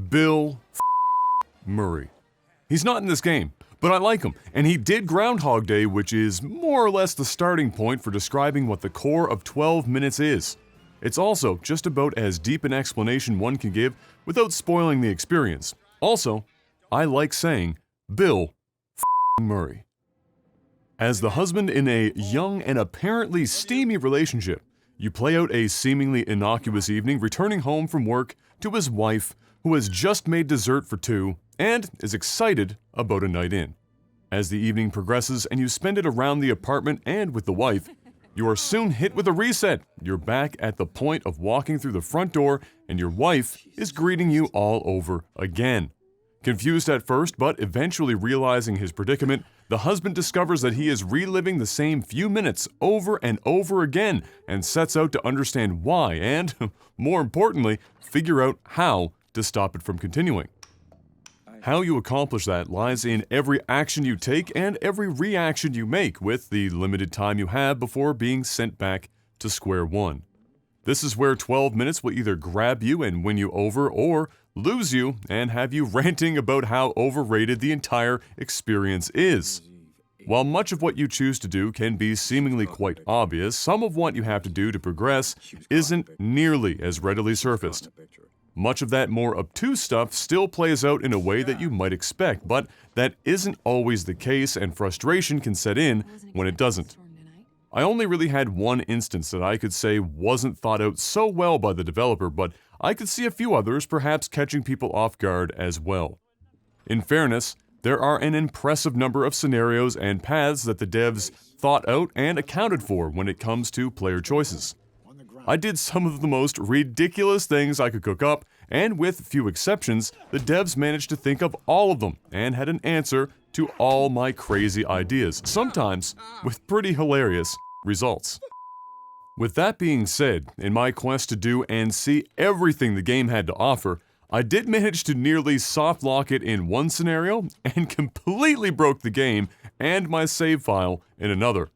Bill Murray. He's not in this game, but I like him, and he did Groundhog Day, which is more or less the starting point for describing what the core of 12 minutes is. It's also just about as deep an explanation one can give without spoiling the experience. Also, I like saying Bill Murray. As the husband in a young and apparently steamy relationship, you play out a seemingly innocuous evening returning home from work to his wife, who has just made dessert for two and is excited about a night in. As the evening progresses and you spend it around the apartment and with the wife, you are soon hit with a reset. You're back at the point of walking through the front door and your wife is greeting you all over again. Confused at first, but eventually realizing his predicament, the husband discovers that he is reliving the same few minutes over and over again and sets out to understand why and, more importantly, figure out how to stop it from continuing. How you accomplish that lies in every action you take and every reaction you make with the limited time you have before being sent back to square one. This is where 12 minutes will either grab you and win you over or lose you and have you ranting about how overrated the entire experience is. While much of what you choose to do can be seemingly quite obvious, some of what you have to do to progress isn't nearly as readily surfaced. Much of that more obtuse stuff still plays out in a way that you might expect, but that isn't always the case and frustration can set in when it doesn't. I only really had one instance that I could say wasn't thought out so well by the developer, but I could see a few others perhaps catching people off guard as well. In fairness, there are an impressive number of scenarios and paths that the devs thought out and accounted for when it comes to player choices. I did some of the most ridiculous things I could cook up, and with few exceptions, the devs managed to think of all of them and had an answer to all my crazy ideas, sometimes with pretty hilarious results. With that being said, in my quest to do and see everything the game had to offer, I did manage to nearly soft lock it in one scenario and completely broke the game and my save file in another.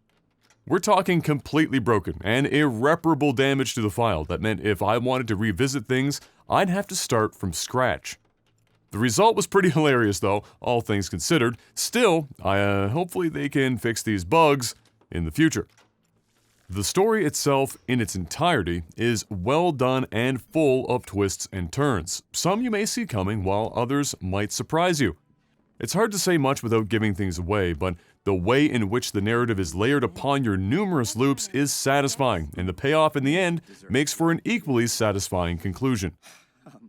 We're talking completely broken and irreparable damage to the file that meant if I wanted to revisit things, I'd have to start from scratch. The result was pretty hilarious though, all things considered. Still, hopefully they can fix these bugs in the future. The story itself, in its entirety, is well done and full of twists and turns. Some you may see coming, while others might surprise you. It's hard to say much without giving things away, but the way in which the narrative is layered upon your numerous loops is satisfying, and the payoff in the end makes for an equally satisfying conclusion.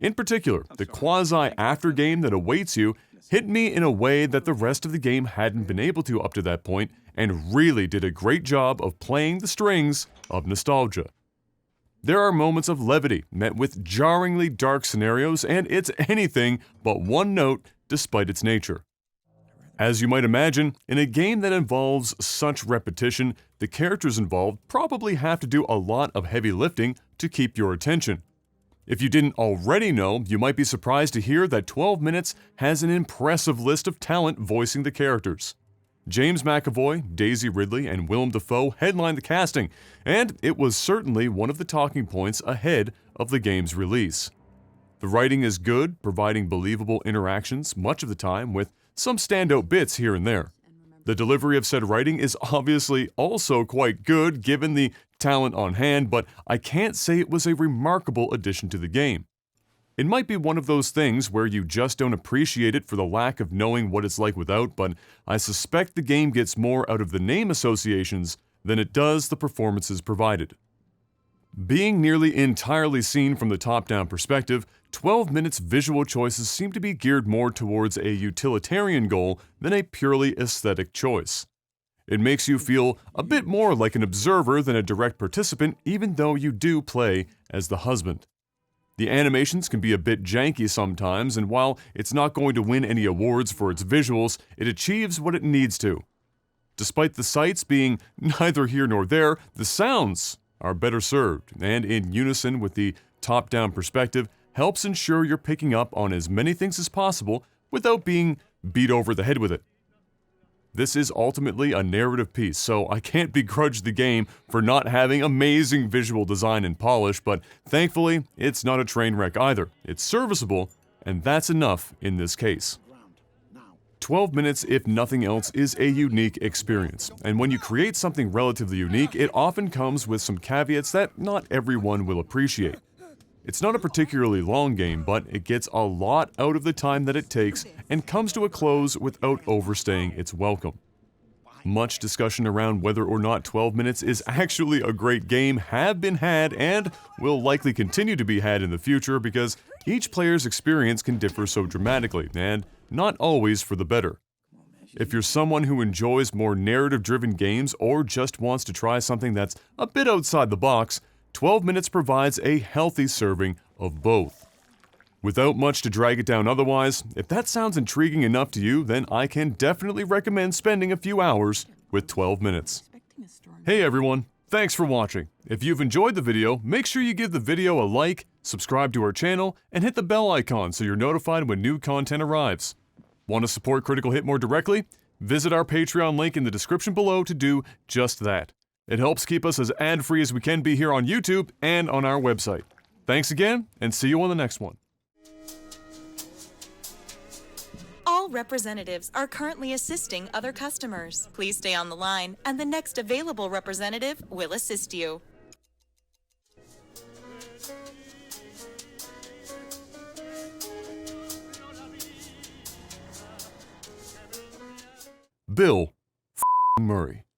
In particular, the quasi-aftergame that awaits you hit me in a way that the rest of the game hadn't been able to up to that point, and really did a great job of playing the strings of nostalgia. There are moments of levity met with jarringly dark scenarios, and it's anything but one note despite its nature. As you might imagine, in a game that involves such repetition, the characters involved probably have to do a lot of heavy lifting to keep your attention. If you didn't already know, you might be surprised to hear that 12 Minutes has an impressive list of talent voicing the characters. James McAvoy, Daisy Ridley, and Willem Dafoe headlined the casting, and it was certainly one of the talking points ahead of the game's release. The writing is good, providing believable interactions much of the time, with some standout bits here and there. The delivery of said writing is obviously also quite good given the talent on hand, but I can't say it was a remarkable addition to the game. It might be one of those things where you just don't appreciate it for the lack of knowing what it's like without, but I suspect the game gets more out of the name associations than it does the performances provided. Being nearly entirely seen from the top-down perspective, 12 Minutes' visual choices seem to be geared more towards a utilitarian goal than a purely aesthetic choice. It makes you feel a bit more like an observer than a direct participant, even though you do play as the husband. The animations can be a bit janky sometimes, and while it's not going to win any awards for its visuals, it achieves what it needs to. Despite the sights being neither here nor there, the sounds are better served, and in unison with the top-down perspective, helps ensure you're picking up on as many things as possible without being beat over the head with it. This is ultimately a narrative piece, so I can't begrudge the game for not having amazing visual design and polish, but thankfully, it's not a train wreck either. It's serviceable, and that's enough in this case. 12 minutes, if nothing else, is a unique experience, and when you create something relatively unique, it often comes with some caveats that not everyone will appreciate. It's not a particularly long game, but it gets a lot out of the time that it takes and comes to a close without overstaying its welcome. Much discussion around whether or not 12 minutes is actually a great game have been had and will likely continue to be had in the future because each player's experience can differ so dramatically, and not always for the better. If you're someone who enjoys more narrative-driven games or just wants to try something that's a bit outside the box, 12 minutes provides a healthy serving of both. Without much to drag it down otherwise, if that sounds intriguing enough to you, then I can definitely recommend spending a few hours with 12 minutes. Hey everyone, thanks for watching. If you've enjoyed the video, make sure you give the video a like, subscribe to our channel, and hit the bell icon so you're notified when new content arrives. Want to support Critical Hit more directly? Visit our Patreon link in the description below to do just that. It helps keep us as ad-free as we can be here on YouTube and on our website. Thanks again, and see you on the next one. All representatives are currently assisting other customers. Please stay on the line, and the next available representative will assist you. Bill Murray.